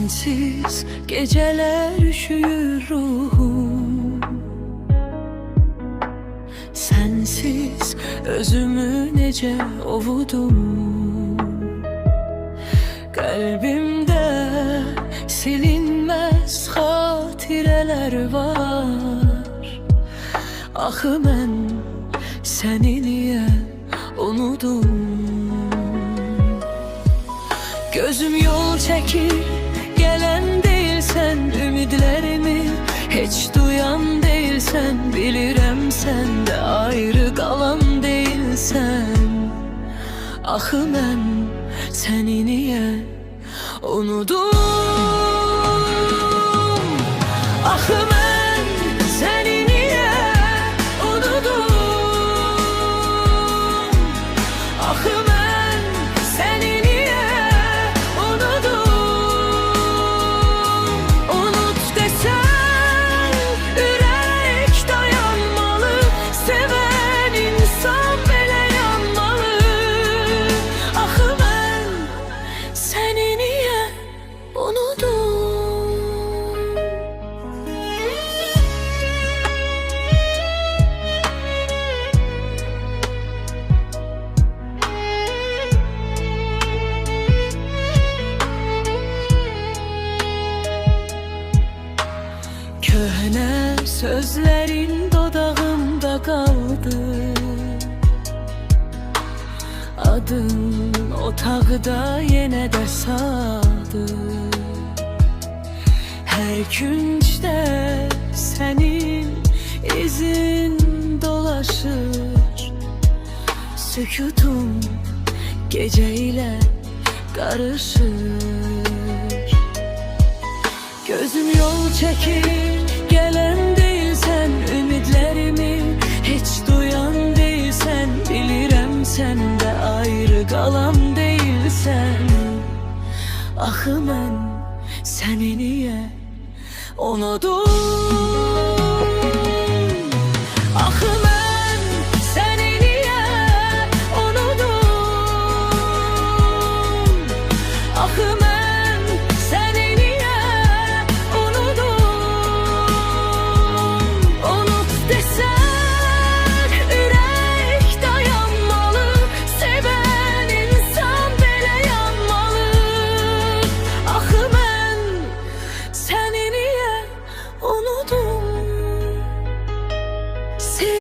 Sensiz geceler üşüyür ruhum, sensiz özümü nece ovudum. Kalbimde silinmez hatireler var. Axı mən səni niyə unudum? Gözüm yol çekir, gelen değilsen ümidlerimi hiç duyan değilsen, bilirəm sen de ayrı kalan değilsen. Axı mən səni niyə unudum? Axı mən səni niyə unudum? Axı mən səni niyə unudum? Unut desen ürək dayanmalı, seven insan belə yanmalı. Axı mən səni niyə unudum? Köhne sözlerin dodağımda kaldı, adın otaqda yenə də sağdı. Hər küncdə sənin izin dolaşır, sükutum gecə ilə qarışır. Gözüm yol çekir, gelen değilsen ümidlerimi hiç duyan değilsen, bilirəm sen de ayrı kalan değilsen. Axı mən səni niyə unudum?